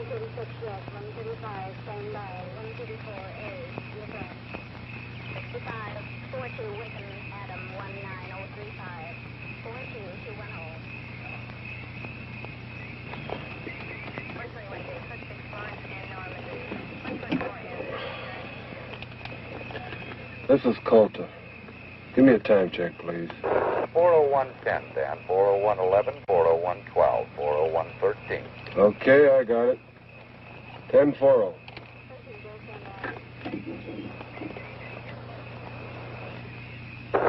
136, yes. 135, stand by. 134A, yes, sir. 65, 42, Wickham, Adam, 19035. 42210. 121, J, 6 Florence and Normandy. 124 This is Coulter. Give me a time check, please. 40110, Dan. 40111, 40112, 40113. Okay, I got it. 10-4.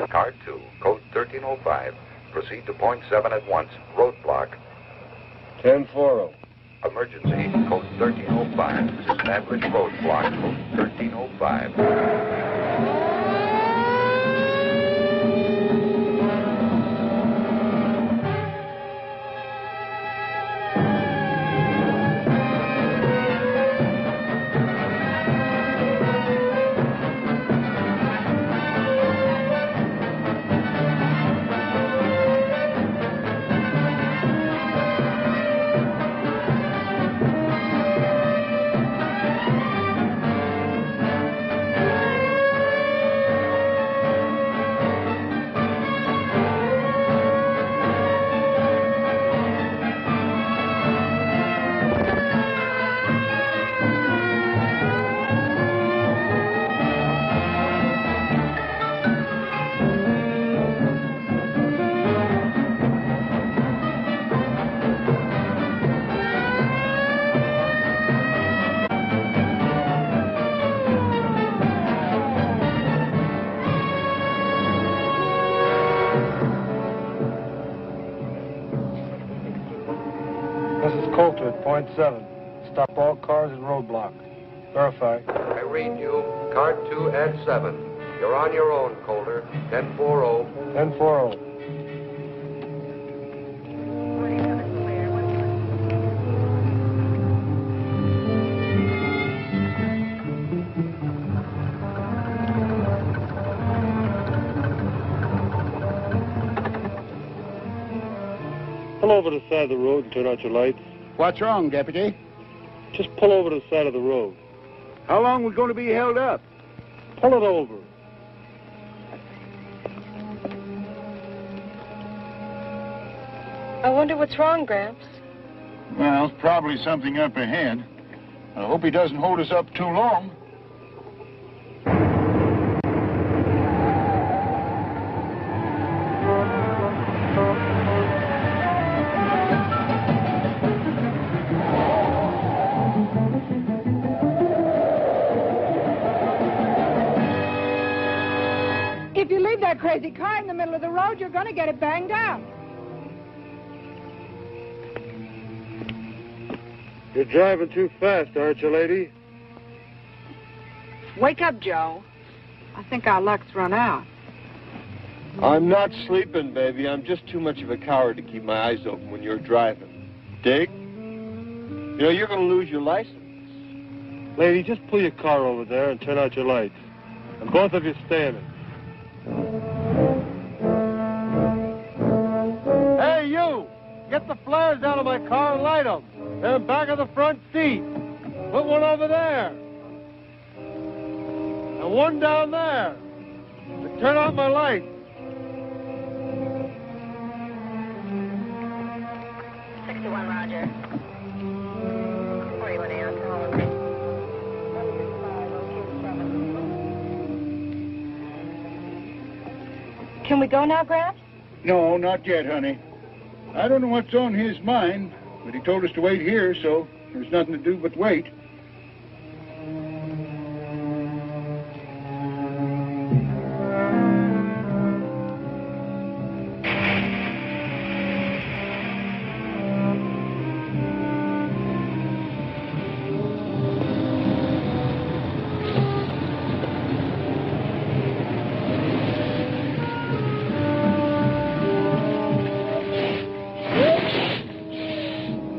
Card 2, code 1305. Proceed to point 7 at once. Roadblock. 10-4. Emergency, code 1305. Establish roadblock, code 1305. This is Coulter at point 7. Stop all cars at roadblock. Verify. I read you. Card 2 at 7. You're on your own, Coulter. 10-4. 10-4. Pull over to the side of the road and turn out your lights. What's wrong, Deputy? Just pull over to the side of the road. How long we going to be held up? Pull it over. I wonder what's wrong, Gramps. Well, probably something up ahead. I hope he doesn't hold us up too long. If you leave that crazy car in the middle of the road, you're going to get it banged out. You're driving too fast, aren't you, lady? Wake up, Joe. I think our luck's run out. I'm not sleeping, baby. I'm just too much of a coward to keep my eyes open when you're driving. Dig? You know, you're going to lose your license. Lady, just pull your car over there and turn out your lights. And both of you stay in it. Hey, you! Get the flares out of my car and light them. They're back of the front seat. Put one over there. And one down there. And turn out my lights. 61, Roger. 41 A.M. Can we go now, Gramps? No, not yet, honey. I don't know what's on his mind, but he told us to wait here, so there's nothing to do but wait.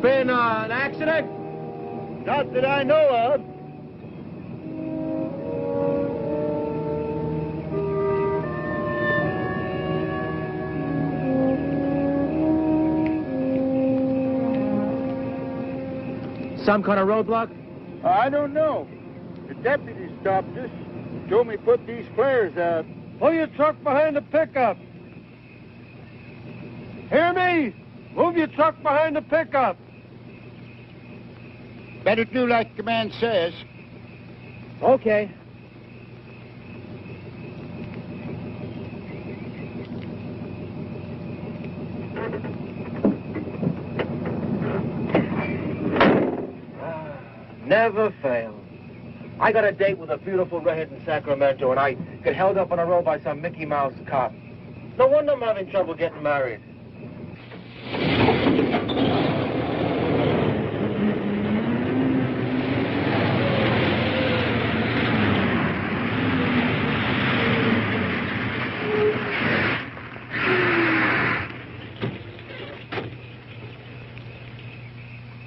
Been an accident? Not that I know of. Some kind of roadblock? I don't know. The deputy stopped us. Told me put these flares out. Pull your truck behind the pickup. Hear me? Move your truck behind the pickup. Better do like the man says. Okay. Never fails. I got a date with a beautiful redhead in Sacramento, and I get held up on a road by some Mickey Mouse cop. No wonder I'm having trouble getting married.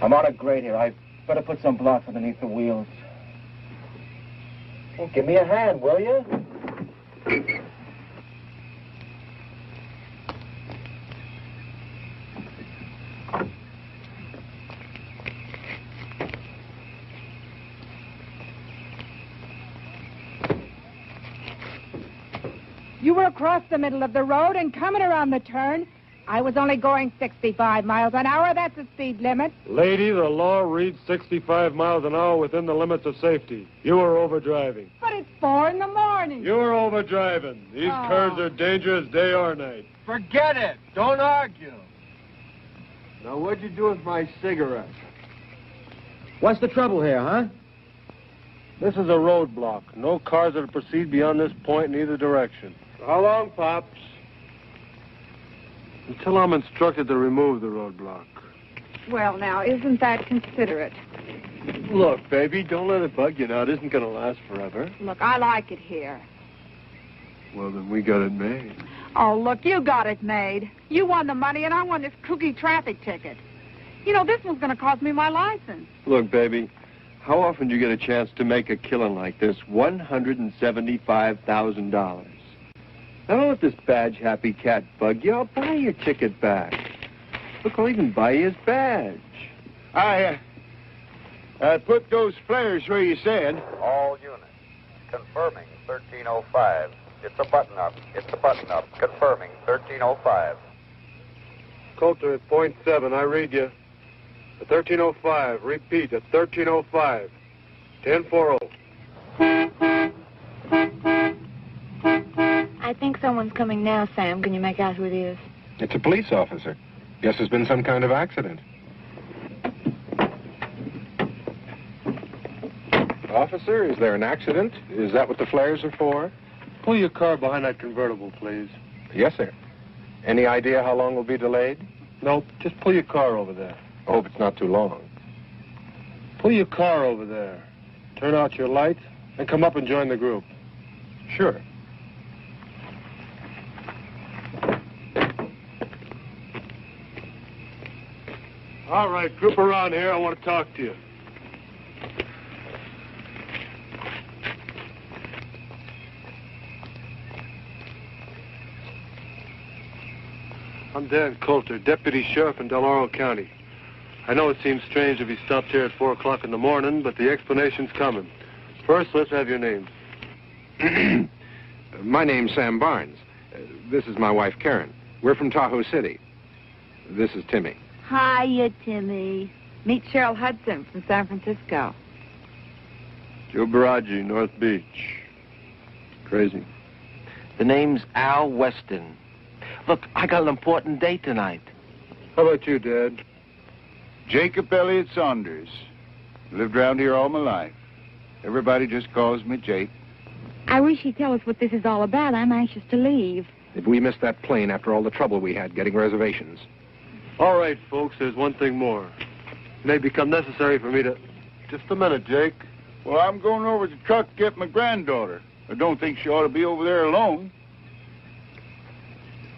I'm out of grade here. I better put some blocks underneath the wheels. Well, give me a hand, will you? You were across the middle of the road and coming around the turn. I was only going 65 miles an hour. That's the speed limit. Lady, the law reads 65 miles an hour within the limits of safety. You were overdriving. But it's 4 in the morning. You were overdriving. These curves are dangerous day or night. Forget it. Don't argue. Now, what'd you do with my cigarette? What's the trouble here, huh? This is a roadblock. No cars that proceed beyond this point in either direction. How long, Pops? Until I'm instructed to remove the roadblock. Well, now, isn't that considerate? Look, baby, don't let it bug you now. It isn't going to last forever. Look, I like it here. Well, then we got it made. Oh, look, you got it made. You won the money, and I won this kooky traffic ticket. You know, this one's going to cost me my license. Look, baby, how often do you get a chance to make a killing like this? $175,000. I don't let this badge-happy cat bug you. I'll buy your ticket back. Look, I'll even buy you his badge. I put those flares where you said. All units. Confirming 1305. It's a button-up. It's a button-up. Confirming 1305. Coulter at .7. I read you. At 1305. Repeat, at 1305. 1040. I think someone's coming now, Sam. Can you make out who it is? It's a police officer. Guess there's been some kind of accident. Officer, is there an accident? Is that what the flares are for? Pull your car behind that convertible, please. Yes, sir. Any idea how long we'll be delayed? Nope, just pull your car over there. I hope it's not too long. Pull your car over there. Turn out your lights and come up and join the group. Sure. All right, group around here. I want to talk to you. I'm Dan Coulter, Deputy Sheriff in Del Oro County. I know it seems strange if you stopped here at 4 o'clock in the morning, but the explanation's coming. First, let's have your names. My name's Sam Barnes. This is my wife, Karen. We're from Tahoe City. This is Timmy. Hiya, Timmy. Meet Cheryl Hudson from San Francisco. Joe Baraji, North Beach. Crazy. The name's Al Weston. Look, I got an important date tonight. How about you, Dad? Jacob Elliott Saunders. Lived around here all my life. Everybody just calls me Jake. I wish you'd tell us what this is all about. I'm anxious to leave. Did we miss that plane after all the trouble we had getting reservations? All right, folks, there's one thing more. It may become necessary for me to... Just a minute, Jake. Well, I'm going over to the truck to get my granddaughter. I don't think she ought to be over there alone.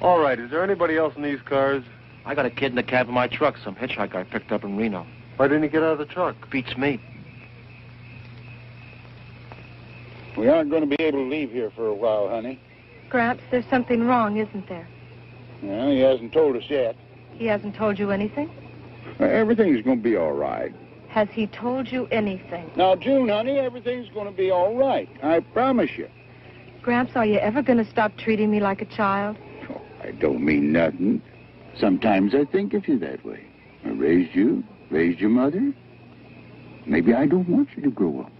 All right, is there anybody else in these cars? I got a kid in the cab of my truck, some hitchhiker I picked up in Reno. Why didn't he get out of the truck? Beats me. We aren't going to be able to leave here for a while, honey. Gramps, there's something wrong, isn't there? Well, he hasn't told us yet. He hasn't told you anything? Everything's going to be all right. Has he told you anything? Now, June, honey, everything's going to be all right. I promise you. Gramps, are you ever going to stop treating me like a child? Oh, I don't mean nothing. Sometimes I think of you that way. I raised you, raised your mother. Maybe I don't want you to grow up.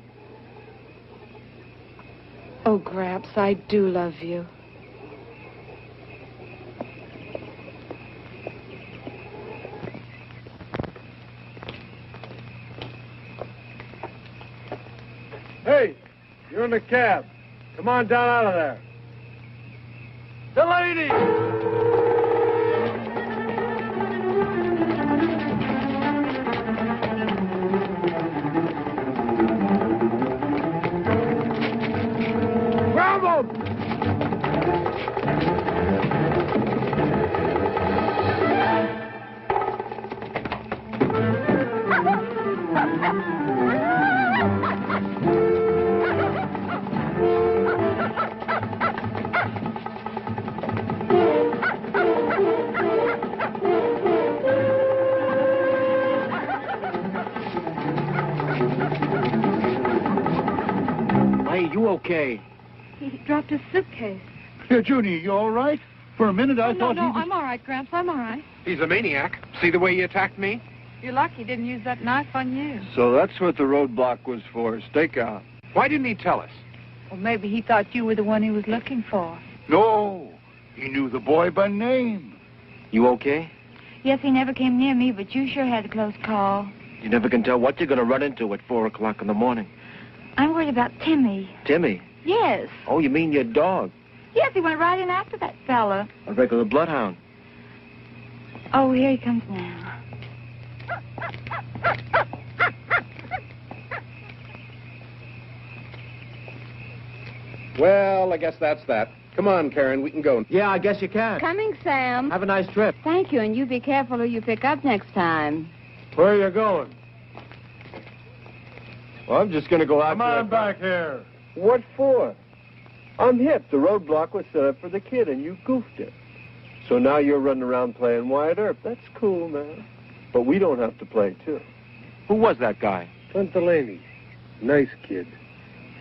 Oh, Gramps, I do love you. Hey, you're in the cab. Come on down out of there. The lady! Grab him! Hey, you okay? He dropped his suitcase. Here, Junie, you all right? For a minute, I thought he was... I'm all right, Gramps. I'm all right. He's a maniac. See the way he attacked me? You're lucky he didn't use that knife on you. So that's what the roadblock was for, stakeout. Why didn't he tell us? Well, maybe he thought you were the one he was looking for. No, he knew the boy by name. You okay? Yes, he never came near me, but you sure had a close call. You never can tell what you're going to run into at 4 o'clock in the morning. I'm worried about Timmy. Timmy? Yes. Oh, you mean your dog? Yes, he went right in after that fella. A regular bloodhound. Oh, here he comes now. Well, I guess that's that. Come on, Karen, we can go. Yeah, I guess you can. Coming, Sam. Have a nice trip. Thank you, and you be careful who you pick up next time. Where are you going? Well, I'm just going to go out Come on back here. What for? I'm hip. The roadblock was set up for the kid, and you goofed it. So now you're running around playing Wyatt Earp. That's cool, man. But we don't have to play, too. Who was that guy? Clint Delaney. Nice kid.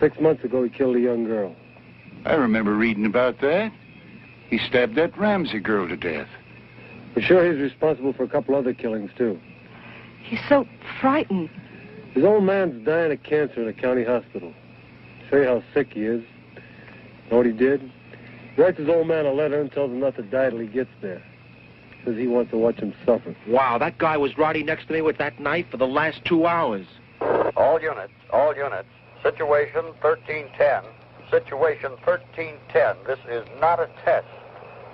6 months ago, he killed a young girl. I remember reading about that. He stabbed that Ramsey girl to death. For sure he's responsible for a couple other killings, too. He's so frightened. His old man's dying of cancer in a county hospital. Show you how sick he is. Know what he did? He writes his old man a letter and tells him not to die till he gets there. Says he wants to watch him suffer. Wow, that guy was riding next to me with that knife for the last 2 hours. All units. Situation 1310. Situation 1310. This is not a test.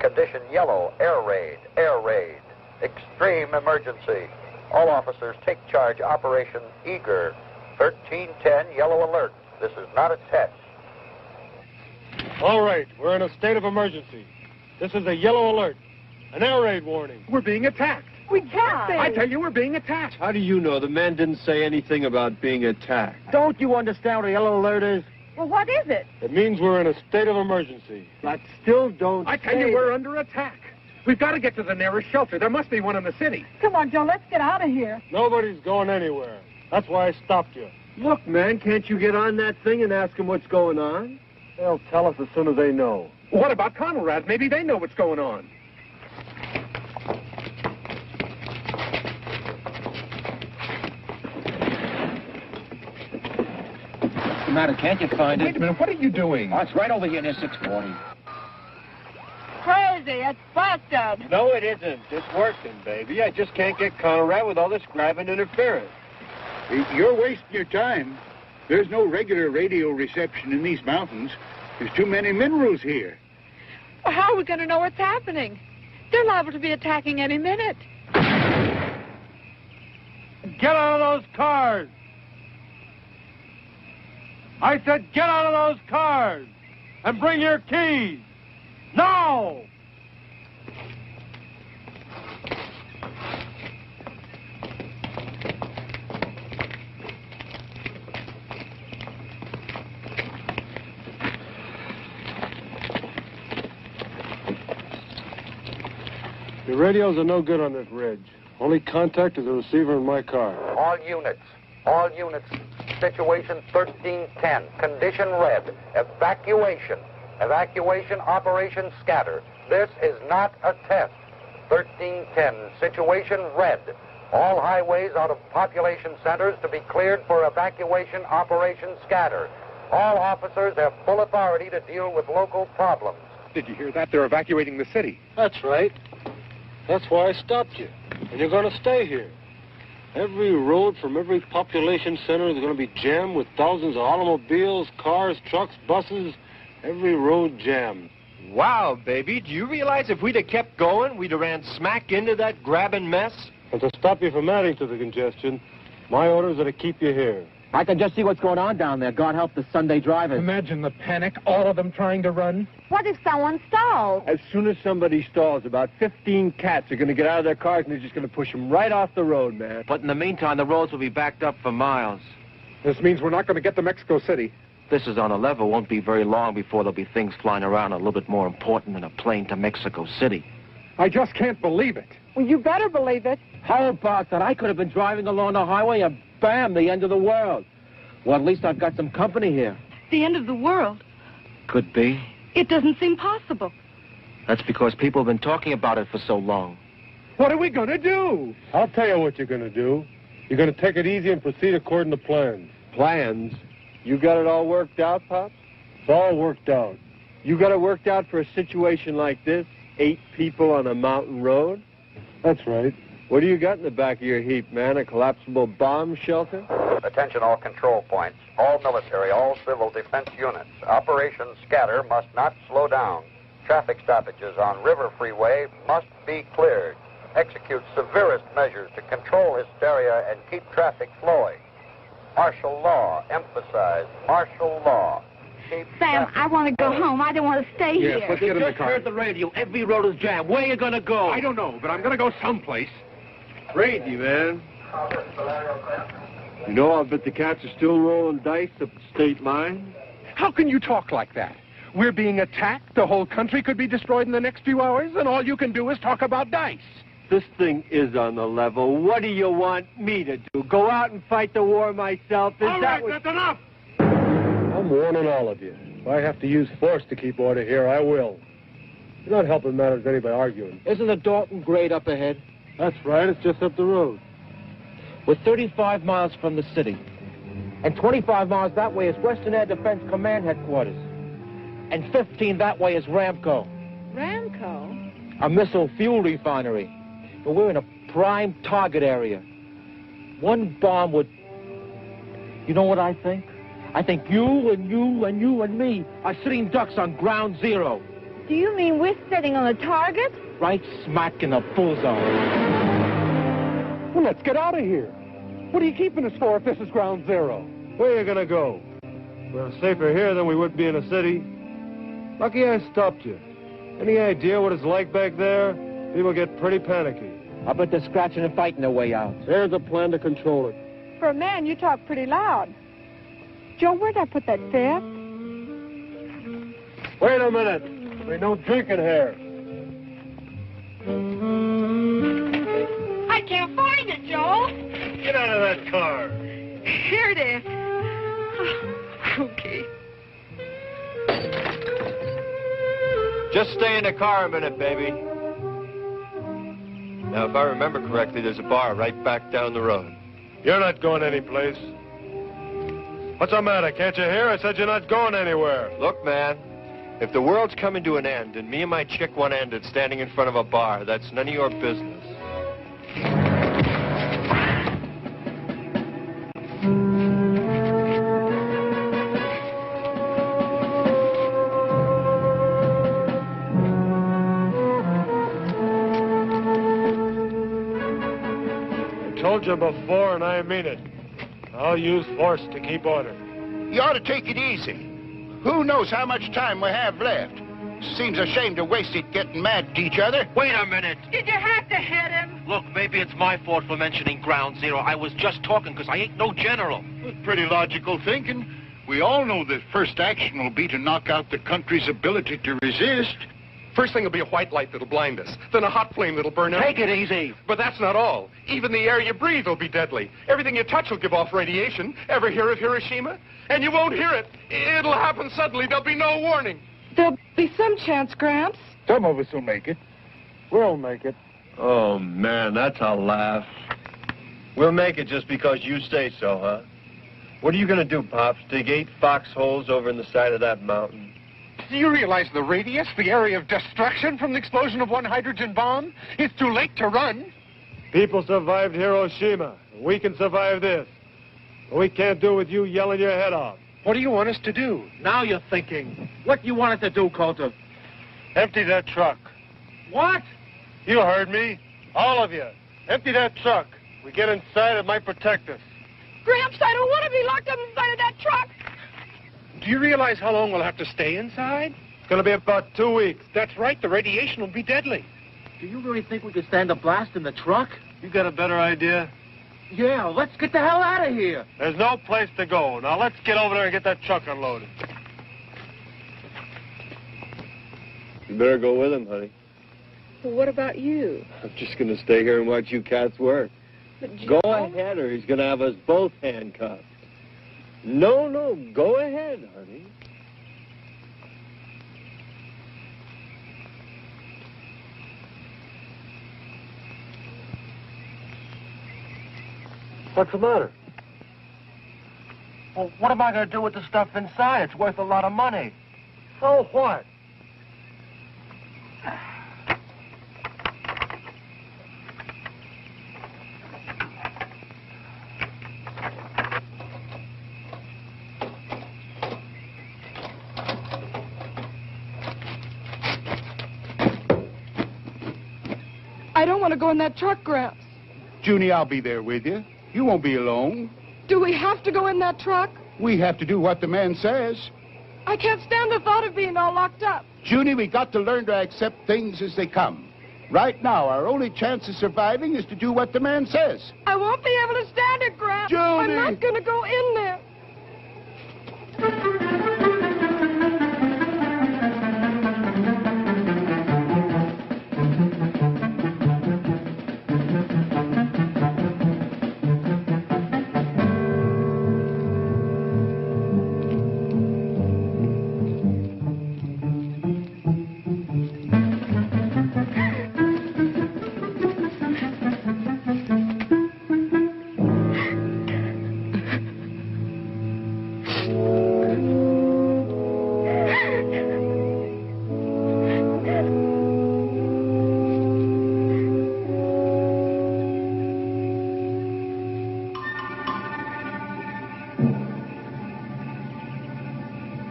Condition yellow. Air raid. Extreme emergency. All officers take charge. Operation Eager. 1310. Yellow alert. This is not a test. All right, we're in a state of emergency. This is a yellow alert. An air raid warning. We're being attacked. We can't be. I tell you, we're being attacked. How do you know? The man didn't say anything about being attacked. Don't you understand what a yellow alert is? Well, what is it? It means we're in a state of emergency. But still don't I tell you, we're under attack. We've got to get to the nearest shelter. There must be one in the city. Come on, Joe, let's get out of here. Nobody's going anywhere. That's why I stopped you. Look, man, can't you get on that thing and ask them what's going on? They'll tell us as soon as they know. What about Conrad? Maybe they know what's going on. What's the matter? Can't you find it? Wait a minute. What are you doing? Oh, it's right over here near 640. Crazy, it's busted. No, it isn't. It's working, baby. I just can't get Conrad with all this grabbing interference. You're wasting your time. There's no regular radio reception in these mountains. There's too many minerals here. Well, how are we going to know what's happening? They're liable to be attacking any minute. Get out of those cars! I said get out of those cars! And bring your keys! Now! The radios are no good on this ridge. Only contact is the receiver in my car. All units. All units, situation 1310, condition red, evacuation. Evacuation operation scatter. This is not a test. 1310, situation red. All highways out of population centers to be cleared for evacuation operation scatter. All officers have full authority to deal with local problems. Did you hear that? They're evacuating the city. That's right. That's why I stopped you. And you're going to stay here. Every road from every population center is going to be jammed with thousands of automobiles, cars, trucks, buses. Every road jammed. Wow, baby, do you realize if we'd have kept going, we'd have ran smack into that grabbing mess? And to stop you from adding to the congestion, my orders are to keep you here. I can just see what's going on down there. God help the Sunday drivers. Imagine the panic, all of them trying to run. What if someone stalls? As soon as somebody stalls, about 15 cats are going to get out of their cars and they're just going to push them right off the road, man. But in the meantime, the roads will be backed up for miles. This means we're not going to get to Mexico City. This is on a level. Won't be very long before there'll be things flying around a little bit more important than a plane to Mexico City. I just can't believe it. Well, you better believe it. How about that? I could have been driving along the highway and bam, the end of the world. Well, at least I've got some company here. The end of the world? Could be. It doesn't seem possible. That's because people have been talking about it for so long. What are we going to do? I'll tell you what you're going to do. You're going to take it easy and proceed according to plans. Plans? You got it all worked out, Pop? It's all worked out. You got it worked out for a situation like this? 8 people on a mountain road? That's right. What do you got in the back of your heap, man? A collapsible bomb shelter? Attention all control points, all military, all civil defense units. Operation Scatter must not slow down. Traffic stoppages on River Freeway must be cleared. Execute severest measures to control hysteria and keep traffic flowing. Martial law, emphasize martial law. Keep Sam, I want to go home. I don't want to stay here. Let's get in the Just car. heard the radio. Every road is jammed. Where you gonna go? I don't know, but I'm going to go someplace. Crazy, man. You know, I'll bet the cats are still rolling dice up the state line. How can you talk like that? We're being attacked. The whole country could be destroyed in the next few hours, and all you can do is talk about dice. This thing is on the level. What do you want me to do? Go out and fight the war myself? All right, that's enough. I'm warning all of you. If I have to use force to keep order here, I will. You're not helping matters any by arguing. Isn't the Dalton grade up ahead? That's right. It's just up the road. We're 35 miles from the city. And 25 miles that way is Western Air Defense Command Headquarters. And 15 that way is Ramco. Ramco? A missile fuel refinery. But we're in a prime target area. One bomb would... You know what I think? I think you and you and you and me are sitting ducks on ground zero. Do you mean we're sitting on a target? Right smack in the bullseye. Well, let's get out of here. What are you keeping us for if this is ground zero? Where are you going to go? We're safer here than we would be in a city. Lucky I stopped you. Any idea what it's like back there? People get pretty panicky. I bet they're scratching and fighting their way out. There's a plan to control it. For a man, you talk pretty loud. Joe, where'd I put that fifth? Wait a minute. There's no drinking here. I can't find it, Joel. Get out of that car. Here it is. Okay. Just stay in the car a minute, baby. Now, if I remember correctly, there's a bar right back down the road. You're not going anyplace. What's the matter? Can't you hear? I said you're not going anywhere. Look, man, if the world's coming to an end and me and my chick want to end it standing in front of a bar, that's none of your business. I told you before, and I mean it. I'll use force to keep order. You ought to take it easy. Who knows how much time we have left? Seems a shame to waste it getting mad at each other. Wait a minute. Did you have to hit him? Look, maybe it's my fault for mentioning ground zero. I was just talking because I ain't no general. Pretty logical thinking. We all know that first action will be to knock out the country's ability to resist. First thing will be a white light that'll blind us, then a hot flame that'll burn us. Take it easy. But that's not all. Even the air you breathe will be deadly. Everything you touch will give off radiation. Ever hear of Hiroshima? And you won't hear it. It'll happen suddenly. There'll be no warning. There'll be some chance, Gramps. Some of us will make it. We'll make it. Oh, man, that's a laugh. We'll make it just because you say so, huh? What are you going to do, Pops? Dig 8 foxholes over in the side of that mountain? Do you realize the radius, the area of destruction from the explosion of one hydrogen bomb? It's too late to run. People survived Hiroshima. We can survive this. But we can't do it with you yelling your head off. What do you want us to do? Now you're thinking. What you wanted to do, Coulter? Empty that truck. What? You heard me. All of you. Empty that truck. We get inside, it might protect us. Gramps, I don't want to be locked up inside of that truck. Do you realize how long we'll have to stay inside? It's going to be about 2 weeks. That's right. The radiation will be deadly. Do you really think we could stand a blast in the truck? You got a better idea? Yeah, let's get the hell out of here. There's no place to go. Now let's get over there and get that truck unloaded. You better go with him, honey. Well, what about you? I'm just going to stay here and watch you cats work. Go ahead, or he's going to have us both handcuffed. No, go ahead, honey. What's the matter? Well, what am I going to do with the stuff inside? It's worth a lot of money. So what? I don't want to go in that truck, Gramps. Junie, I'll be there with you. You won't be alone. Do we have to go in that truck? We have to do what the man says. I can't stand the thought of being all locked up. Junie, we got to learn to accept things as they come. Right now, our only chance of surviving is to do what the man says. I won't be able to stand it, Gramps. Junie! I'm not going to go in there.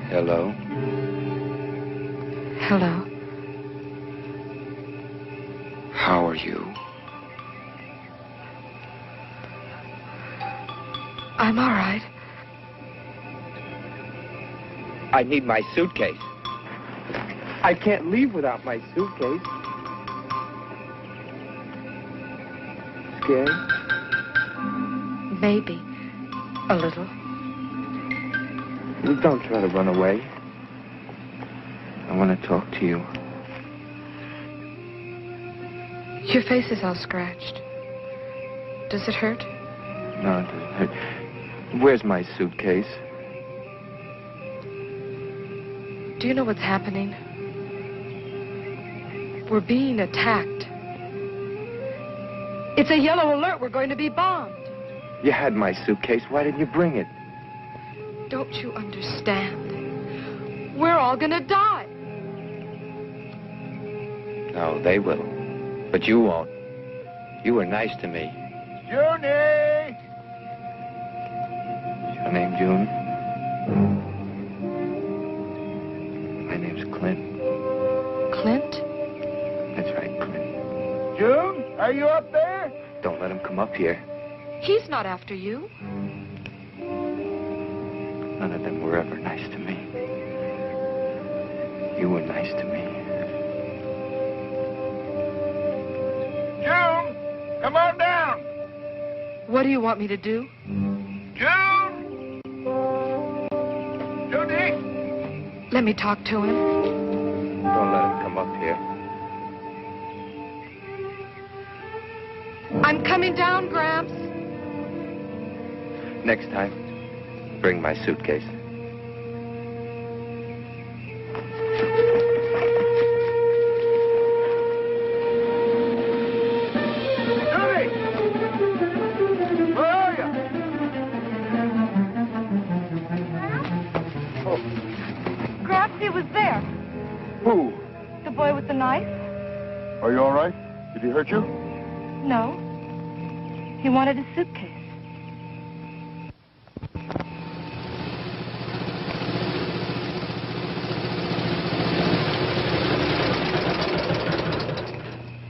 Hello? Hello. How are you? I'm all right. I need my suitcase. I can't leave without my suitcase. Scared? Maybe. A little. Well, don't try to run away. I want to talk to you. Your face is all scratched. Does it hurt? No, it doesn't hurt. Where's my suitcase? Do you know what's happening? We're being attacked. It's a yellow alert. We're going to be bombed. You had my suitcase. Why didn't you bring it? Don't you understand? We're all gonna die. No, they will. But you won't. You were nice to me. Junie! Is your name June? My name's Clint. Clint? That's right, Clint. June, are you up there? Don't let him come up here. He's not after you. None of them were ever nice to me. You were nice to me. June, come on down. What do you want me to do? June! Junie! Let me talk to him. Don't let him come come up here. I'm coming down, Gramps. Next time, bring my suitcase. Who? The boy with the knife? Are you all right? Did he hurt you? No. He wanted a suitcase.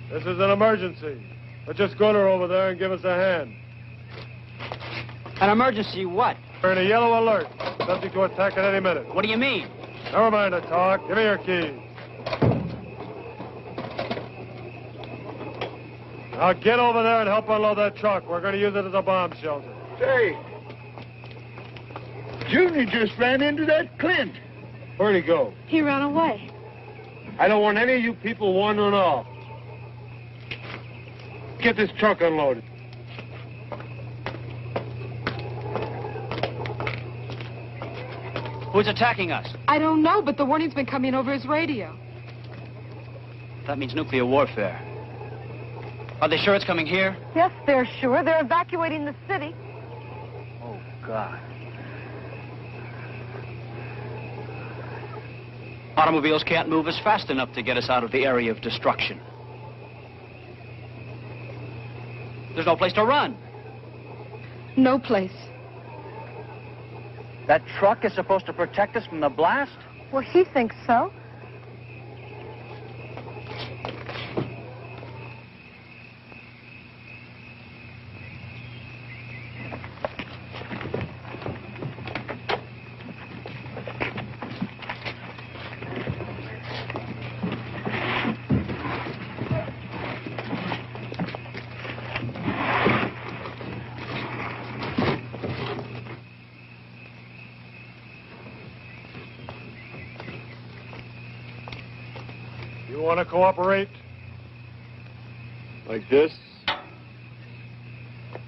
This is an emergency. Put your scooter over there and give us a hand. An emergency what? We're in a yellow alert. Subject to attack at any minute. What do you mean? Never mind the talk. Give me your keys. Now get over there and help unload that truck. We're going to use it as a bomb shelter. Say, Junior just ran into that Clint. Where'd he go? He ran away. I don't want any of you people wandering off. Get this truck unloaded. Who's attacking us? I don't know, but the warning's been coming over his radio. That means nuclear warfare. Are they sure it's coming here? Yes, they're sure. They're evacuating the city. Oh, God. Automobiles can't move us fast enough to get us out of the area of destruction. There's no place to run. No place. That truck is supposed to protect us from the blast? Well, he thinks so. You want to cooperate? Like this?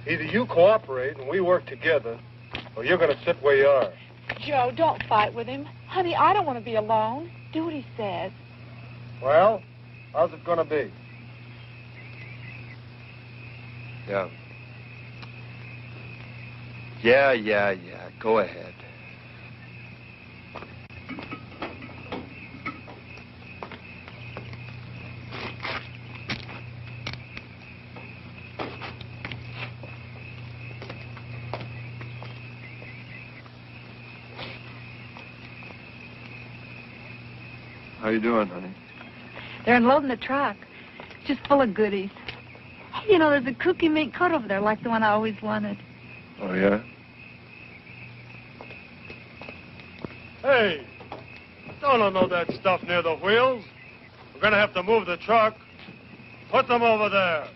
Either you cooperate and we work together, or you're going to sit where you are. Joe, don't fight with him. Honey, I don't want to be alone. Do what he says. Well, how's it going to be? Yeah. Yeah. Go ahead. How you doing, honey? They're unloading the truck. It's just full of goodies. Hey, you know, there's a cookie mink coat over there like the one I always wanted. Oh, yeah? Hey, don't unload that stuff near the wheels. We're going to have to move the truck. Put them over there.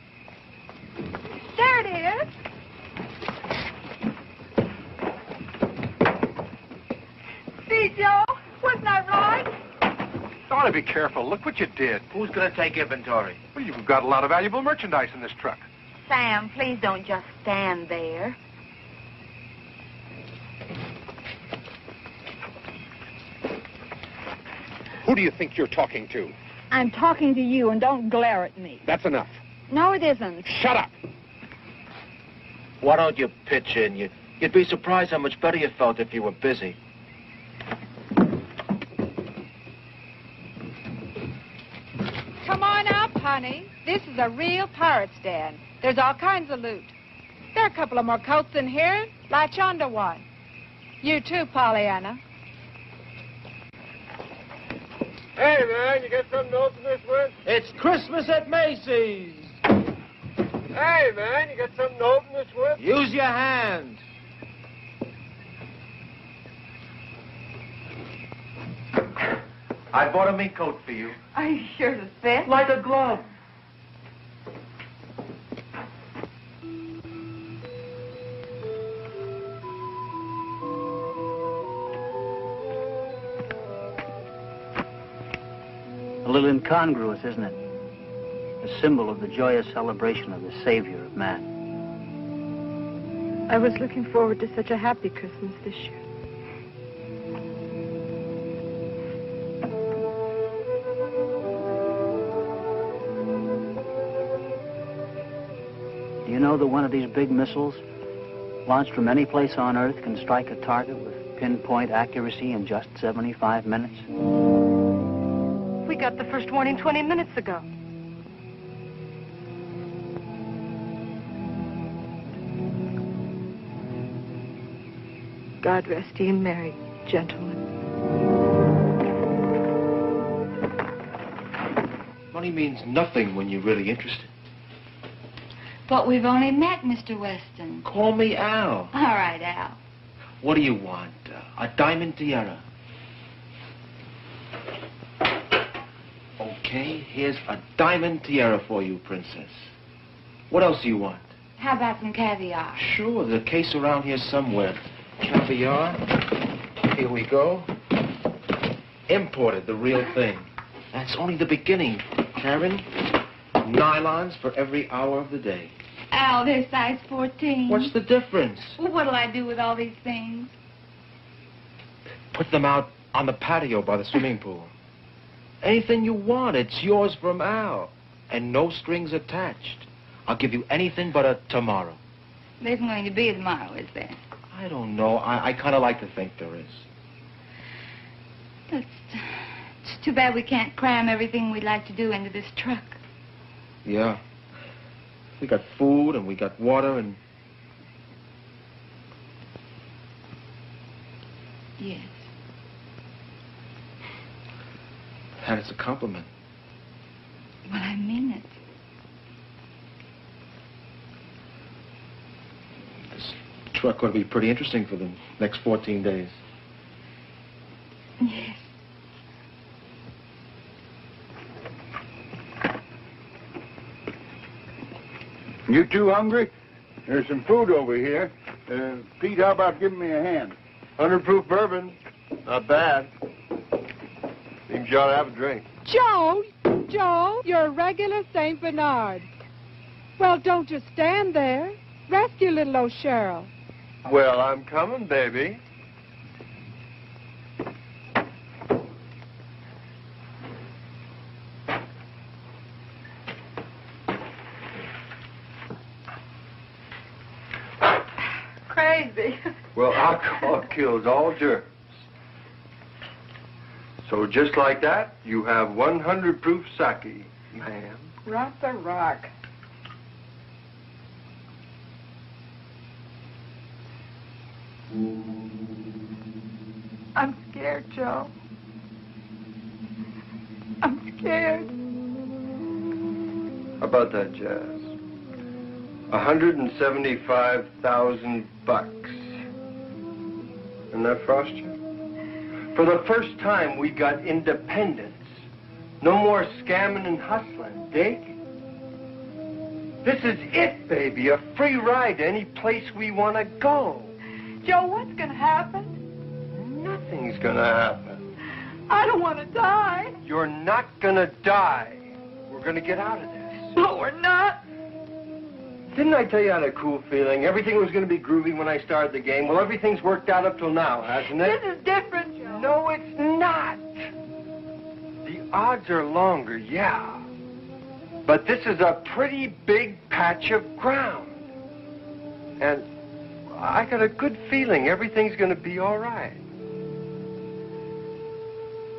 There it is. See, Joe? Wasn't I right? You ought to be careful. Look what you did. Who's going to take inventory? Well, you've got a lot of valuable merchandise in this truck. Sam, please don't just stand there. Who do you think you're talking to? I'm talking to you, and don't glare at me. That's enough. No, it isn't. Shut up. Why don't you pitch in? You'd be surprised how much better you felt if you were busy. Come on up, honey. This is a real pirate's den. There's all kinds of loot. There are a couple of more coats in here. Latch onto one. You too, Pollyanna. Hey, man, you got something to open this with? It's Christmas at Macy's. Hey, man, you got something to open this with? Use your hands. I bought a mink coat for you. Are you sure to fit? Like a glove. A little Incongruous, isn't it? A symbol of the joyous celebration of the Savior of man. I was looking forward to such a happy Christmas this year. Do you know that one of these big missiles, launched from any place on Earth, can strike a target with pinpoint accuracy in just 75 minutes? We got the first warning 20 minutes ago. God rest ye merry, gentlemen. Money means nothing when you're really interested. But we've only met, Mr. Weston. Call me Al. All right, Al. What do you want? A diamond tiara. Okay, here's a diamond tiara for you, Princess. What else do you want? How about some caviar? Sure, there's a case around here somewhere. Caviar. Here we go. Imported, the real thing. That's only the beginning, Karen. Nylons for every hour of the day. Al, they're size 14. What's the difference? Well, what'll I do with all these things? Put them out on the patio by the swimming pool. Anything you want, it's yours from Al. And no strings attached. I'll give you anything but a tomorrow. There isn't going to be a tomorrow, is there? I don't know. I kind of like to think there is. It's too bad we can't cram everything we'd like to do into this truck. Yeah. We got food and we got water and... Yes. And it's a compliment. Well, I mean it. This truck ought to be pretty interesting for the next 14 days. Yes. You two hungry? There's some food over here. Pete, how about giving me a hand? 100 proof bourbon. Not bad. Seems you ought to have a drink. Joe, you're a regular St. Bernard. Well, don't just stand there. Rescue little old Cheryl. Well, I'm coming, baby. Crazy. Well, alcohol kills all germs. So just like that, you have 100 proof sake, ma'am. Rock the rock. I'm scared, Joe. I'm scared. How about that, Jazz? 175,000 bucks. Isn't that frost you? For the first time, we got independence. No more scamming and hustling. Dig? This is it, baby. A free ride to any place we want to go. Joe, what's going to happen? Nothing's going to happen. I don't want to die. You're not going to die. We're going to get out of this. No, we're not. Didn't I tell you I had a cool feeling? Everything was going to be groovy when I started the game. Well, everything's worked out up till now, hasn't it? This is different, Joe. No, it's not. The odds are longer, yeah. But this is a pretty big patch of ground. And I got a good feeling everything's going to be all right.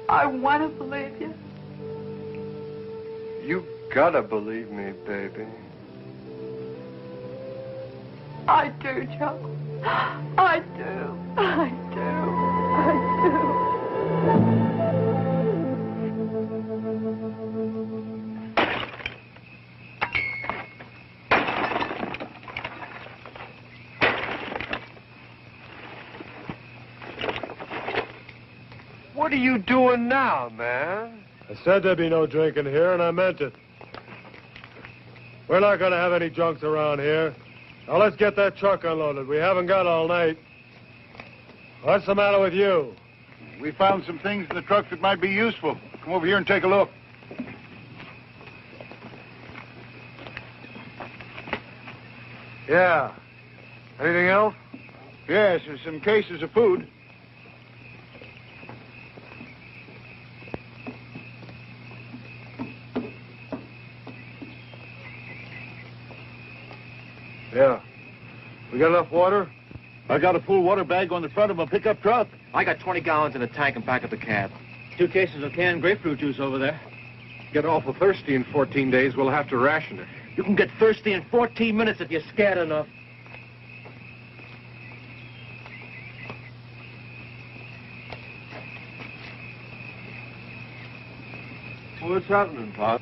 I want to believe you. You gotta believe me, baby. I do, Joe. I do. I do. I do. What are you doing now, man? I said there'd be no drinking here, and I meant it. We're not going to have any drunks around here. Now, let's get that truck unloaded. We haven't got all night. What's the matter with you? We found some things in the truck that might be useful. Come over here and take a look. Yeah. Anything else? Yes, there's some cases of food. Yeah. We got enough water? I got a full water bag on the front of a pickup truck. I got 20 gallons in a tank in back of the cab. 2 cases of canned grapefruit juice over there. Get awful thirsty in 14 days, we'll have to ration it. You can get thirsty in 14 minutes if you're scared enough. What's happening, Pop?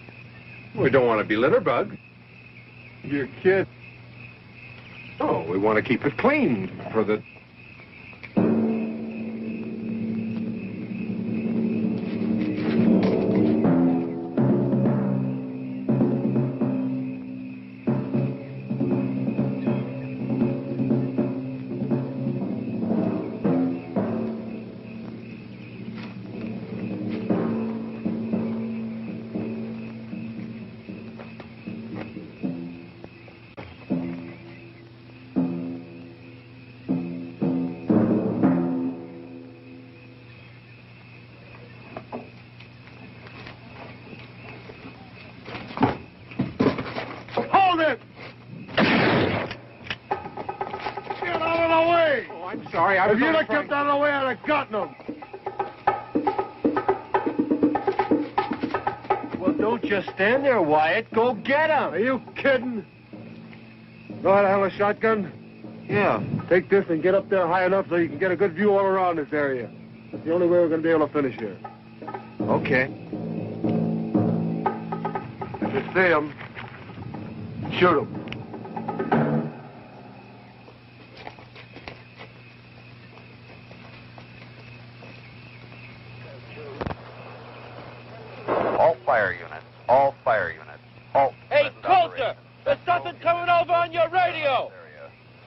We don't want to be litterbug. Your kid. Oh, we want to keep it clean for the... Hold it! Get out of the way! Oh, I'm sorry, I was If you'd only have kept out of the way, I'd have gotten them. Well, don't just stand there, Wyatt. Go get him. Are you kidding? Know how to handle a shotgun? Yeah. Take this and get up there high enough so you can get a good view all around this area. That's the only way we're going to be able to finish here. Okay. If you see them, shoot them. All fire units, all fire units, halt. Hey, Coulter! There's something coming over on your radio!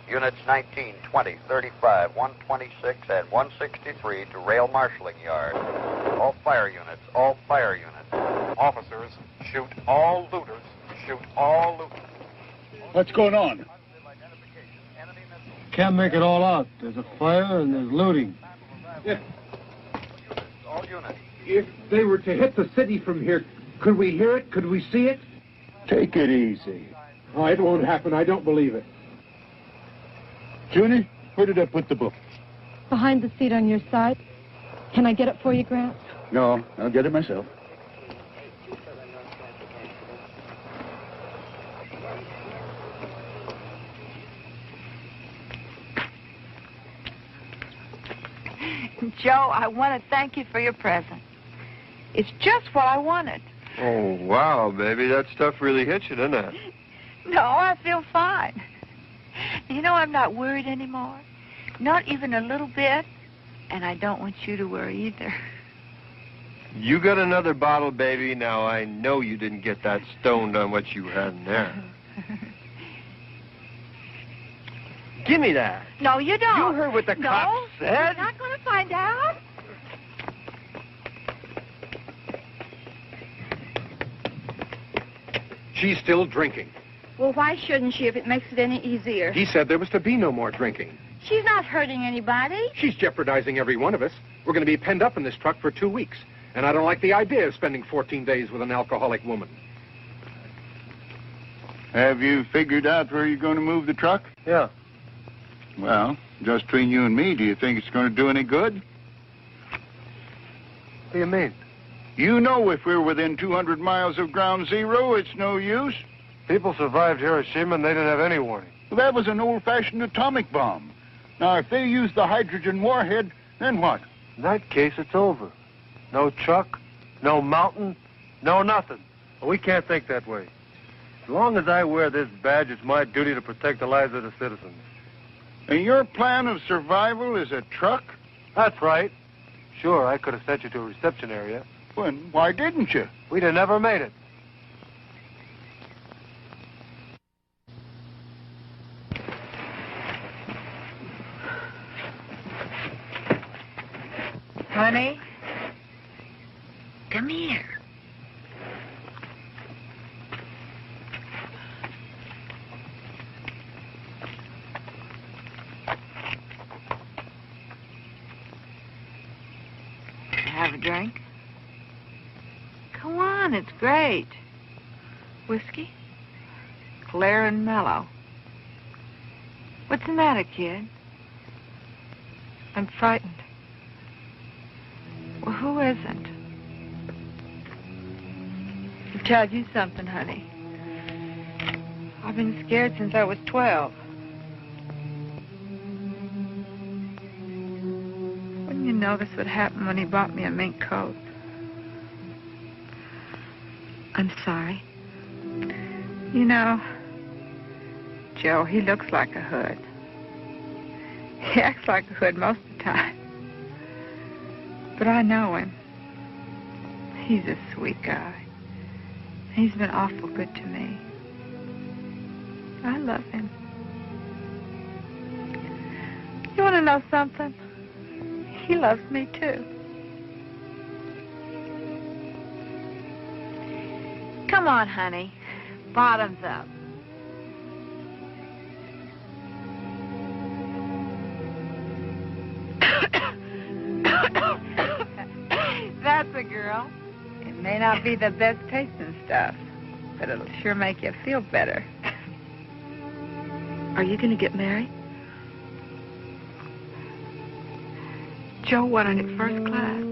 Units 19, 20, 35, 126, and 163 to rail marshalling yard. All fire units, all fire units. Officers, shoot all looters. Shoot all looters. What's going on? Can't make it all out. There's a fire and there's looting. All units. If they were to hit the city from here, could we hear it? Could we see it? Take it easy. Oh, it won't happen. I don't believe it. Junie, where did I put the book? Behind the seat on your side. Can I get it for you, Grant? No, I'll get it myself. Joe, I want to thank you for your present. It's just what I wanted. Oh, wow, baby. That stuff really hits you, doesn't it? No, I feel fine. You know, I'm not worried anymore. Not even a little bit. And I don't want you to worry either. You got another bottle, baby. Now, I know you didn't get that stoned on what you had in there. Give me that. No, you don't. You heard what the cops said. You're not going to find out. She's still drinking. Well, why shouldn't she if it makes it any easier? He said there was to be no more drinking. She's not hurting anybody. She's jeopardizing every one of us. We're going to be penned up in this truck for 2 weeks. And I don't like the idea of spending 14 days with an alcoholic woman. Have you figured out where you're going to move the truck? Yeah. Well, just between you and me, do you think it's going to do any good? What do you mean? You know if we're within 200 miles of ground zero, it's no use. People survived Hiroshima and they didn't have any warning. Well, that was an old-fashioned atomic bomb. Now, if they use the hydrogen warhead, then what? In that case, it's over. No truck, no mountain, no nothing. Well, we can't think that way. As long as I wear this badge, it's my duty to protect the lives of the citizens. And your plan of survival is a truck? That's right. Sure, I could have sent you to a reception area. Well, why didn't you? We'd have never made it. Honey, come here. drink. Come on, it's great. Whiskey? Clear and mellow. What's the matter, kid? I'm frightened. Well, who isn't? I'll tell you something, honey. I've been scared since I was 12. Wouldn't you notice what happened when he bought me a mink coat? I'm sorry. You know, Joe, he looks like a hood. He acts like a hood most of the time. But I know him. He's a sweet guy. He's been awful good to me. I love him. You want to know something? He loves me, too. Come on, honey. Bottoms up. That's a girl. It may not be the best tasting stuff, but it'll sure make you feel better. Are you going to get married? Joe wanted it first class.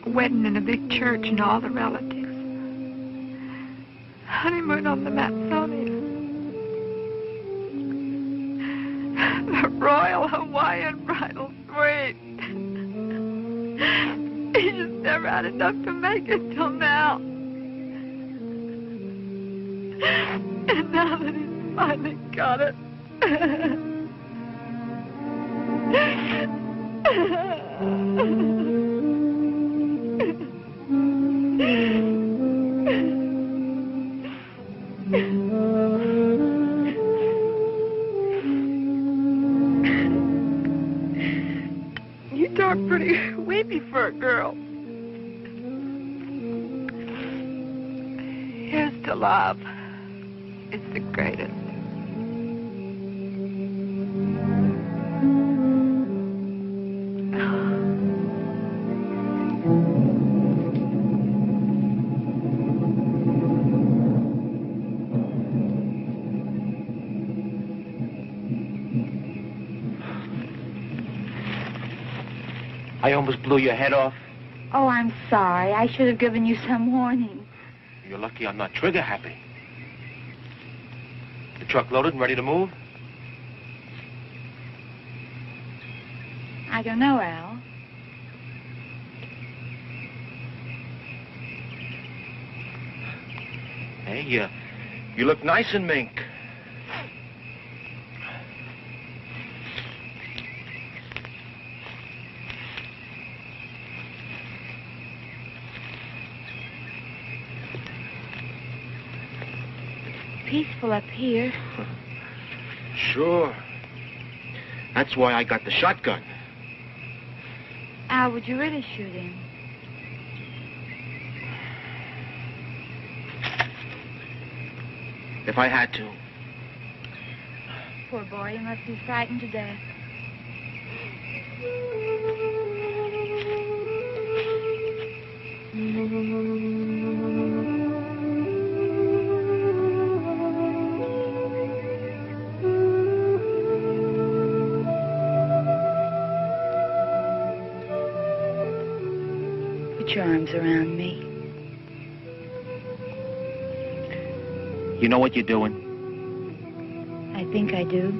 A wedding in a big church and all the relatives. Honeymoon on the Matsonia. The Royal Hawaiian Bridal Suite. He just never had enough to make it till now. And now that he's finally got it. You talk pretty weepy for a girl. Here's to love. It's the greatest. I almost blew your head off. Oh, I'm sorry. I should have given you some warning. You're lucky I'm not trigger happy. The truck loaded and ready to move? I don't know, Al. Hey, you look nice in mink. Peaceful up here. Sure. That's why I got the shotgun. Al, would you really shoot him? If I had to. Poor boy, he must be frightened to death. Put your arms around me. You know what you're doing? I think I do.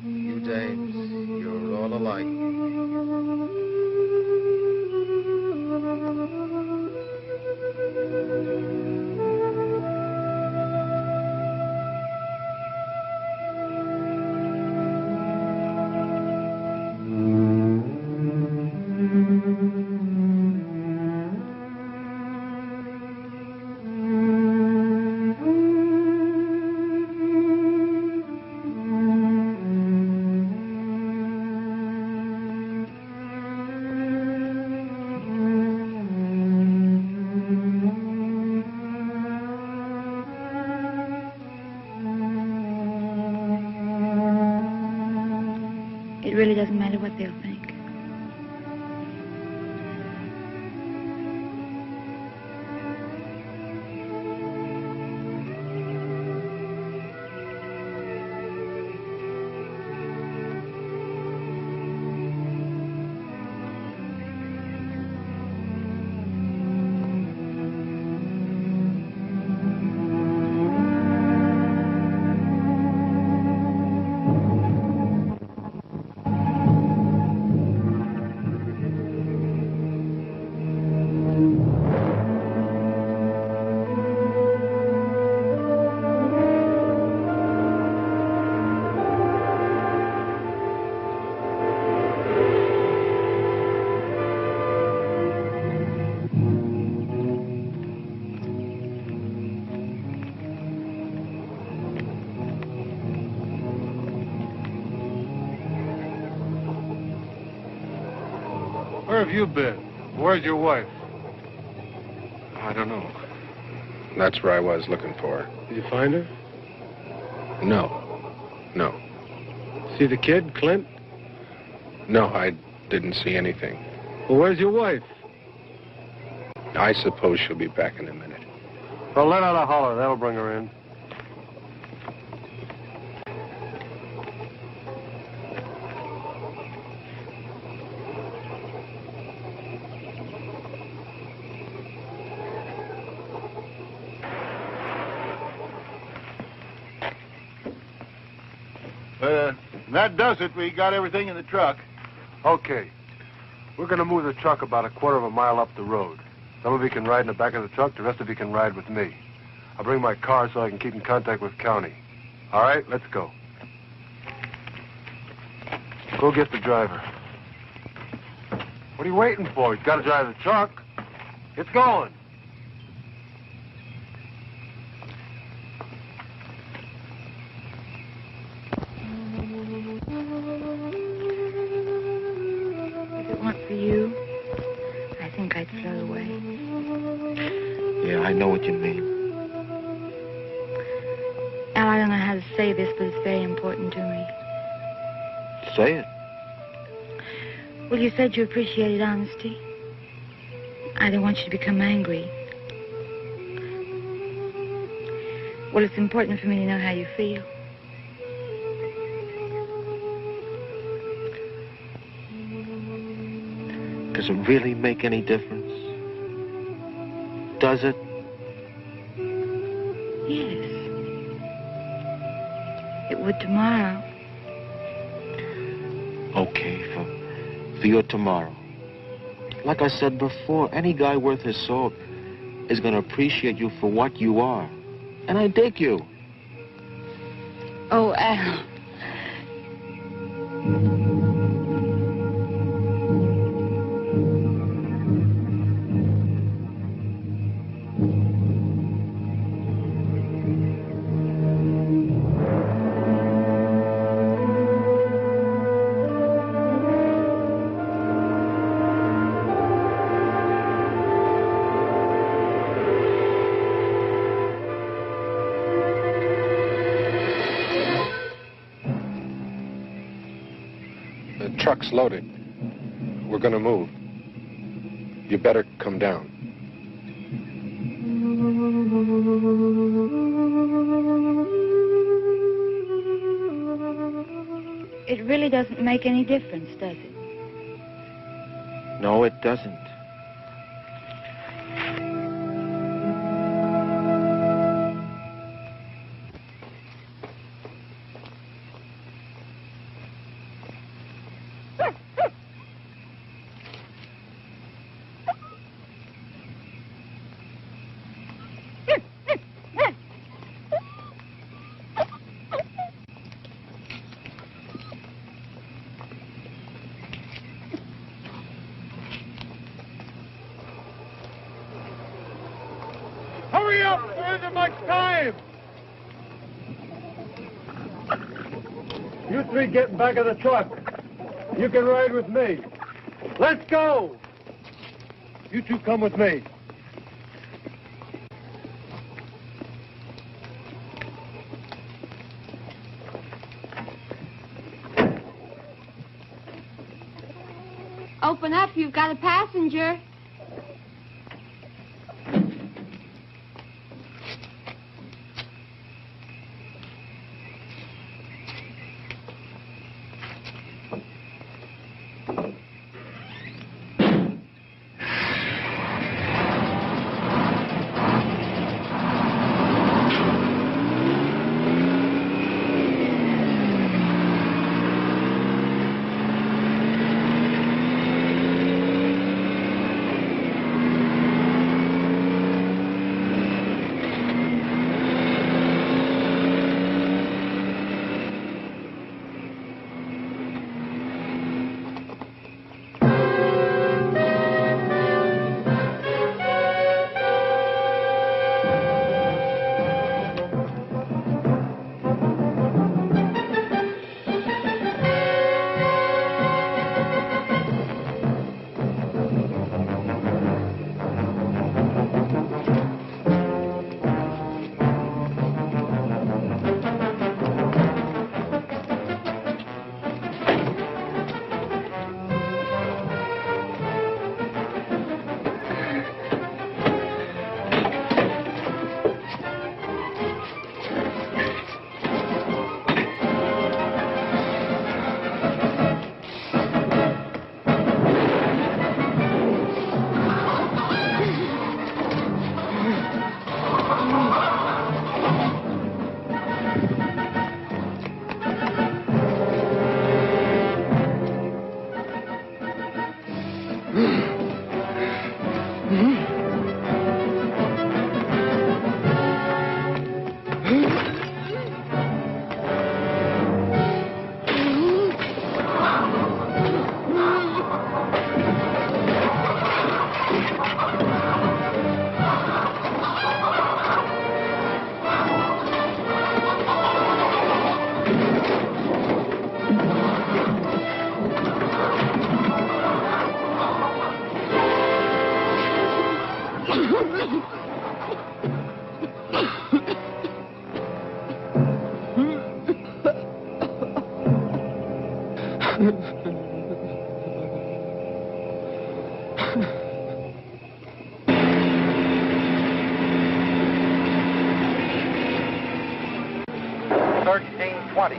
You dames, you're all alike. It really doesn't matter what they'll think. have you been? Where's your wife? I don't know. That's where I was looking for her. Did you find her? No. See the kid, Clint? No, I didn't see anything. Well, where's your wife? I suppose she'll be back in a minute. Well, let out a holler. That'll bring her in. That does it. We got everything in the truck. Okay. We're going to move the truck about a quarter of a mile up the road. Some of you can ride in the back of the truck. The rest of you can ride with me. I'll bring my car so I can keep in contact with county. All right, let's go. Go get the driver. What are you waiting for? He's got to drive the truck. It's going. I'd throw away. Yeah, I know what you mean. Al, I don't know how to say this, but it's very important to me. Say it. Well, you said you appreciated honesty. I don't want you to become angry. Well, it's important for me to know how you feel. Does it really make any difference? Does it? Yes. It would tomorrow. Okay, for your tomorrow. Like I said before, any guy worth his salt is going to appreciate you for what you are. And I dig you. Oh, Al. Truck's loaded. We're gonna move. You better come down. It really doesn't make any difference, does it? No, it doesn't. Hurry up! There isn't much time! You three get in back of the truck. You can ride with me. Let's go! You two come with me. Open up, you've got a passenger.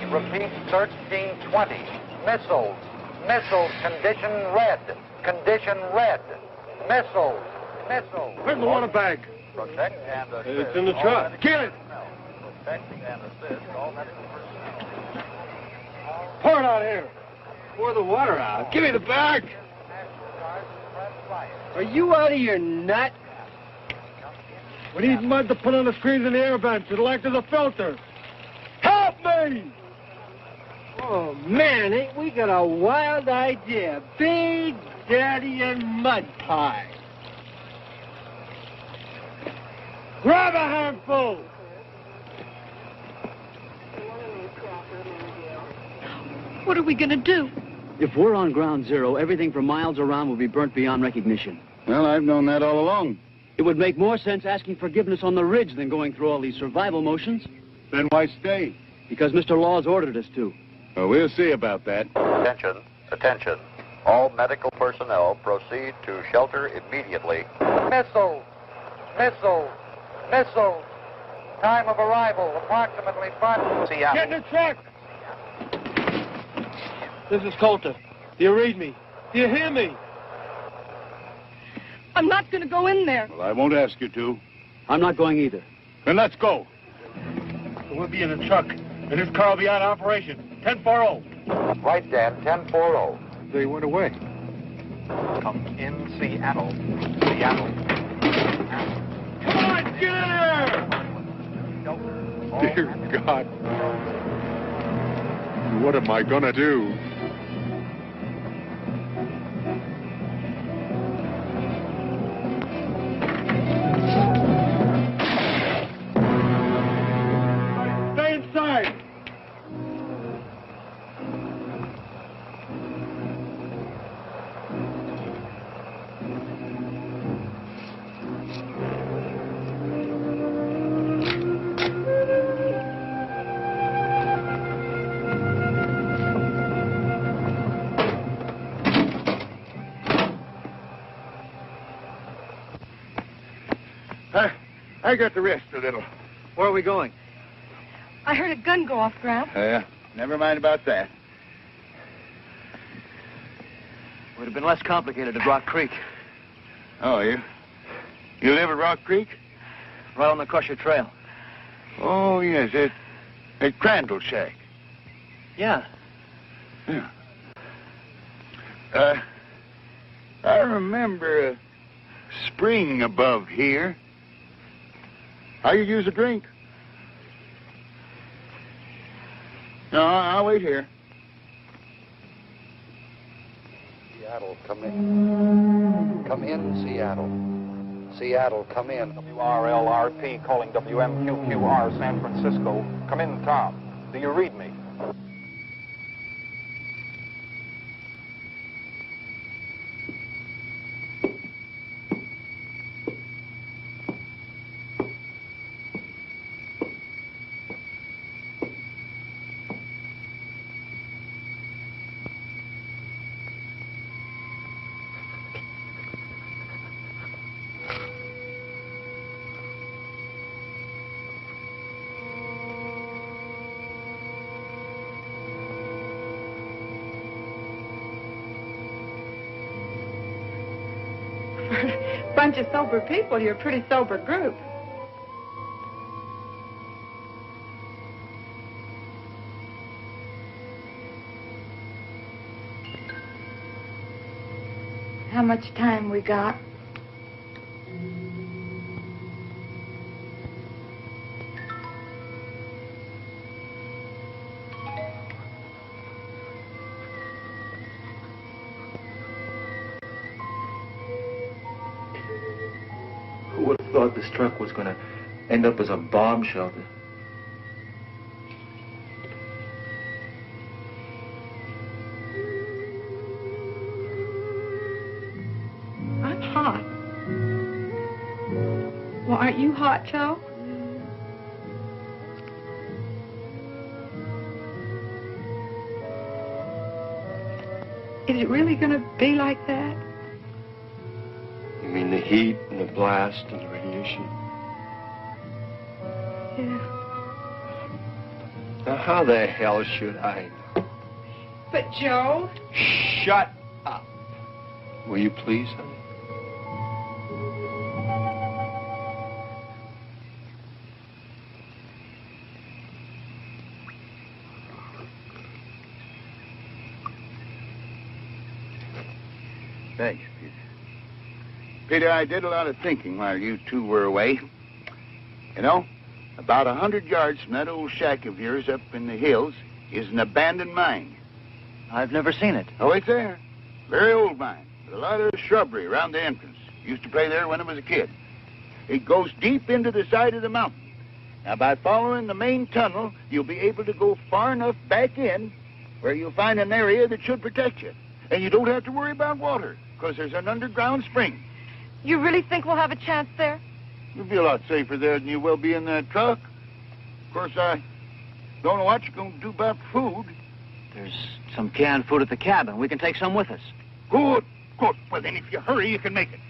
Repeat, 1320. Missiles. Missiles. Condition red. Condition red. Missiles. Missiles. Where's the water bag? Protect and assist. It's in the truck. Get it. Protect and assist all medical personnel. Pour it out here. Pour the water out. Give me the bag. Are you out of your nut? We need mud to put on the screens in the air vents. It'll act as a filter. Help me! Oh, man, ain't we got a wild idea. Big Daddy and mud pie. Grab a handful! What are we going to do? If we're on ground zero, everything for miles around will be burnt beyond recognition. Well, I've known that all along. It would make more sense asking forgiveness on the ridge than going through all these survival motions. Then why stay? Because Mr. Laws ordered us to. Well, we'll see about that. Attention. Attention. All medical personnel proceed to shelter immediately. Missiles. Missiles. Missiles. Time of arrival, approximately 5... Get in the truck! This is Coulter. Do you read me? Do you hear me? I'm not going to go in there. Well, I won't ask you to. I'm not going either. Then let's go. We'll be in the truck, and this car will be out of operation. 10-4-0. Right, Dan, 10-4-0. They went away. Come in, Seattle. Seattle. Come on, get in here! Dear God. What am I gonna do? Stay inside! I got to rest a little. Where are we going? I heard a gun go off, Graf. Never mind about that. Would have been less complicated at Rock Creek. Oh, you live at Rock Creek? Right on the Crusher Trail. Oh, yes, at Crandall Shack. Yeah. Yeah. I remember a spring above here. How you use a drink? No, I'll wait here. Seattle, come in. Come in, Seattle. Seattle, come in. WRLRP calling WMQQR San Francisco. Come in, Tom. Do you read me? Bunch of sober people, you're a pretty sober group. How much time we got? Who would have thought this truck was going to end up as a bomb shelter? I'm hot. Well, aren't you hot, Joe? Is it really going to be like that? You mean the heat and the blast and the radiation? Yeah. Now, how the hell should I know? But, Joe... Shut up. Will you please, honey? Thanks, Peter. Peter, I did a lot of thinking while you two were away. You know, about 100 yards from that old shack of yours up in the hills is an abandoned mine. I've never seen it. Oh, it's there. Very old mine. With a lot of shrubbery around the entrance. Used to play there when I was a kid. It goes deep into the side of the mountain. Now, by following the main tunnel, you'll be able to go far enough back in where you'll find an area that should protect you. And you don't have to worry about water, because there's an underground spring. You really think we'll have a chance there? You'll be a lot safer there than you will be in that truck. Of course, I don't know what you're going to do about food. There's some canned food at the cabin. We can take some with us. Good, good. Well, then, if you hurry, you can make it.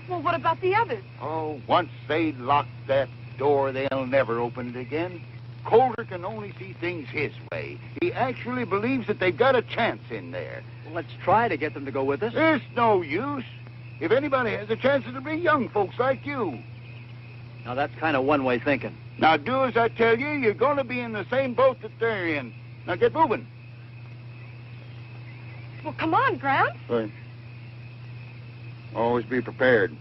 Well, what about the others? Oh, once they lock that door, they'll never open it again. Coulter can only see things his way. He actually believes that they've got a chance in there. Well, let's try to get them to go with us. There's no use. If anybody has a chance, it'll be young folks like you. Now, that's kind of one-way thinking. Now, do as I tell you. You're going to be in the same boat that they're in. Now, get moving. Well, come on, Gramps. Right. Always be prepared.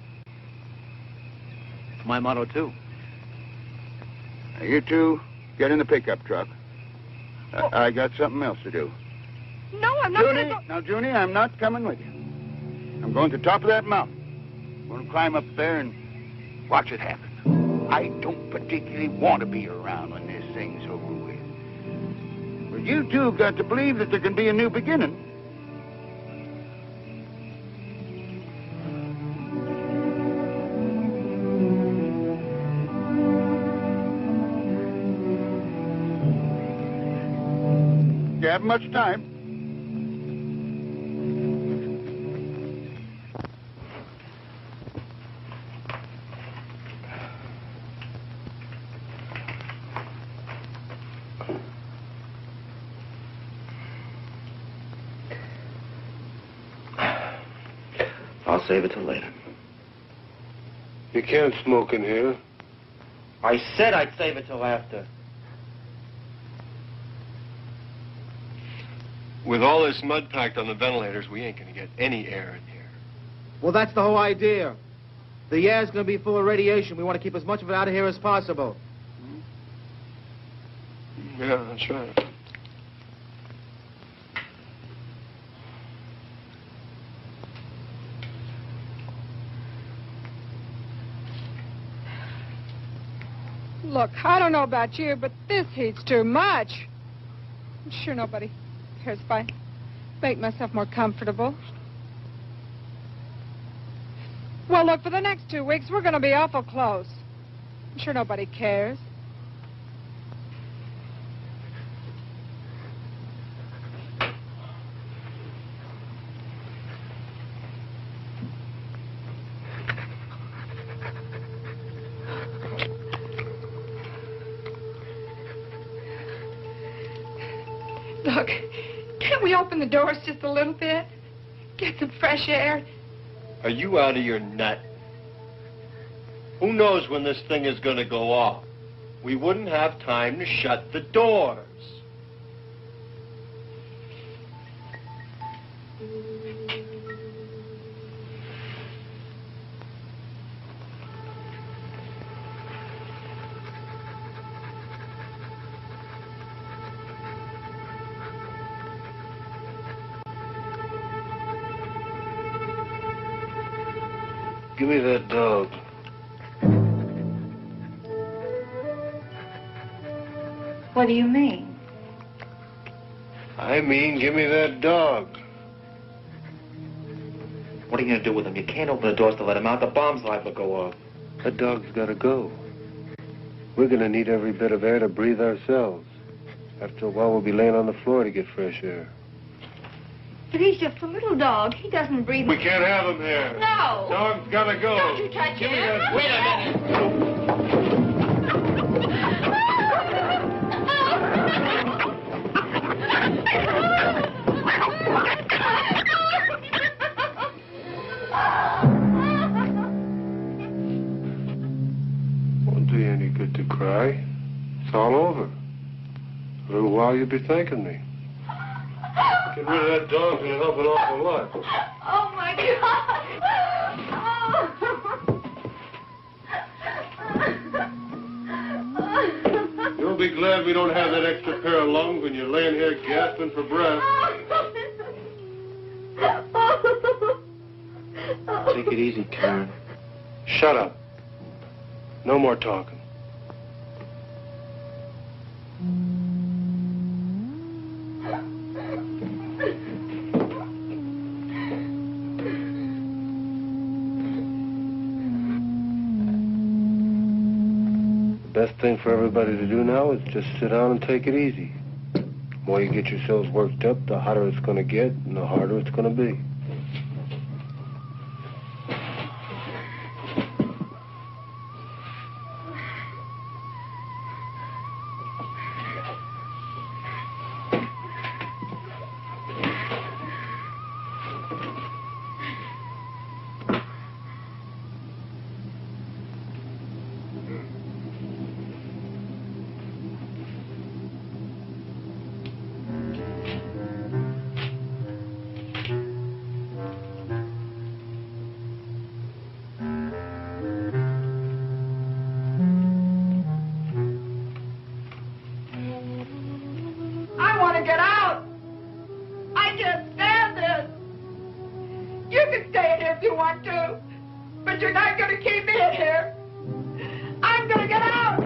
It's my motto, too. Now, you two, get in the pickup truck. I got something else to do. No, I'm not going to go... Now, Junie, I'm not coming with you. I'm going to the top of that mountain. I'm going to climb up there and watch it happen. I don't particularly want to be around when this thing's over with. But you two have got to believe that there can be a new beginning. You haven't much time. I'll save it till later. You can't smoke in here. I said I'd save it till after. With all this mud packed on the ventilators, we ain't going to get any air in here. Well, that's the whole idea. The air's going to be full of radiation. We want to keep as much of it out of here as possible. Yeah, that's right. Look, I don't know about you, but this heat's too much. I'm sure nobody cares if I make myself more comfortable. Well, look, for the next 2 weeks, we're going to be awful close. I'm sure nobody cares. Look, can't we open the doors just a little bit? Get some fresh air? Are you out of your nut? Who knows when this thing is going to go off? We wouldn't have time to shut the doors. Give me that dog. What do you mean? I mean, give me that dog. What are you going to do with him? You can't open the doors to let him out. The bomb's liable to go off. That dog's got to go. We're going to need every bit of air to breathe ourselves. After a while, we'll be laying on the floor to get fresh air. But he's just a little dog. He doesn't breathe. We can't have him here. No. Dog's got to go. Don't you touch Give him. me that. Wait a minute. Won't do you any good to cry. It's all over. A little while you'll be thanking me. Get rid of that dog's gonna help an awful lot. Oh, my God. You'll be glad we don't have that extra pair of lungs when you're laying here gasping for breath. Take it easy, Karen. Shut up. No more talking. The best thing for everybody to do now is just sit down and take it easy. The more you get yourselves worked up, the hotter it's going to get and the harder it's going to be. I want to get out. I can't stand this. You can stay in here if you want to, but you're not going to keep me in here. I'm going to get out.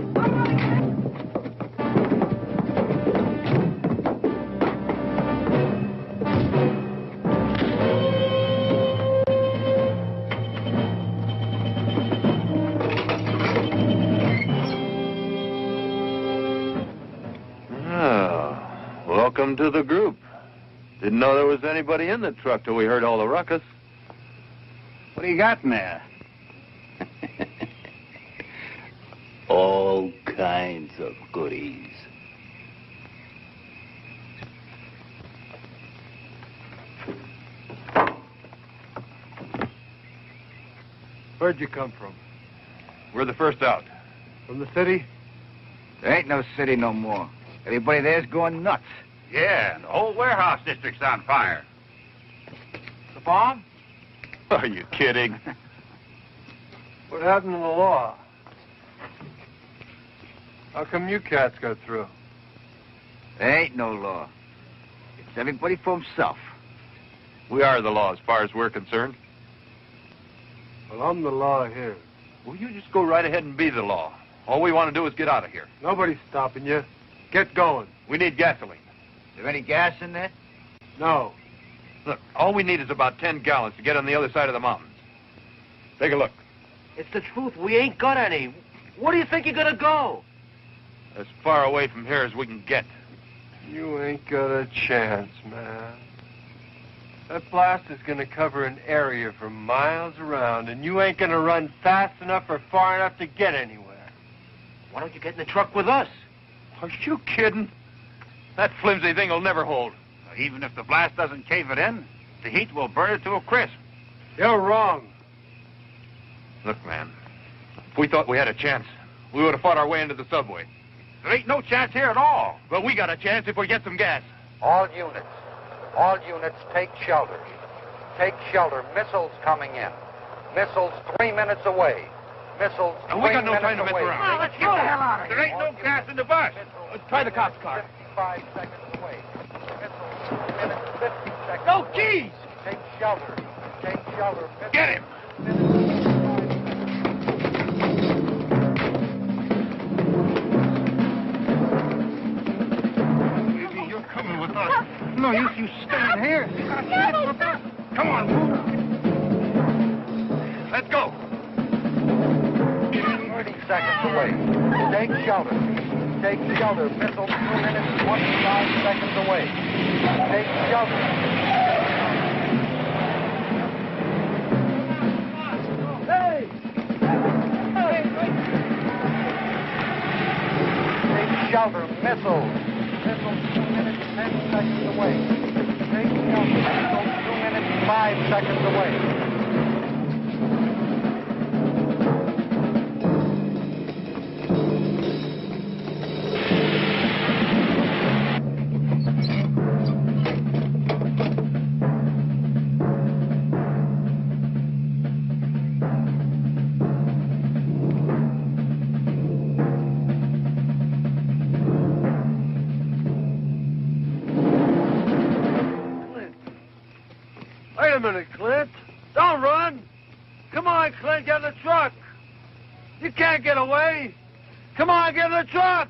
Welcome to the group. Didn't know there was anybody in the truck till we heard all the ruckus. What do you got in there? All kinds of goodies. Where'd you come from? We're the first out. From the city? There ain't no city no more. Everybody there's going nuts. Yeah, the whole warehouse district's on fire. The bomb? Are you kidding? What happened to the law? How come you cats got through? There ain't no law. It's everybody for himself. We are the law as far as we're concerned. Well, I'm the law here. Well, you just go right ahead and be the law. All we want to do is get out of here. Nobody's stopping you. Get going. We need gasoline. Is there any gas in there? No. Look, all we need is about 10 gallons to get on the other side of the mountains. Take a look. It's the truth. We ain't got any. Where do you think you're gonna go? As far away from here as we can get. You ain't got a chance, man. That blast is gonna cover an area for miles around, and you ain't gonna run fast enough or far enough to get anywhere. Why don't you get in the truck with us? Are you kidding? That flimsy thing will never hold. Even if the blast doesn't cave it in, the heat will burn it to a crisp. You're wrong. Look, man, if we thought we had a chance, we would have fought our way into the subway. There ain't no chance here at all. But we got a chance if we get some gas. All units, take shelter. Take shelter. Missiles coming in. Missiles 3 minutes away. Missiles 3 And we got no minutes time to mess away. around. Well, let's get the hell out of here. There ain't no gas in the bus. Let's try the cop's car. 55 seconds away. Missiles 3 minutes, 50 seconds No, away. geez! Take shelter. Take shelter. Missiles, Get him. Baby, you're coming with us. No use you staying here. Come on, move. Let's go. seconds away. Take shelter. Take shelter. Missile 2 minutes 25 seconds away. Take shelter. Hey! Take shelter. Missile. Missile 2 minutes 10 seconds away. Take shelter. Missile 2 minutes 5 seconds away. Wait a minute, Clint. Don't run. Come on, Clint, get in the truck. You can't get away. Come on, get in the truck.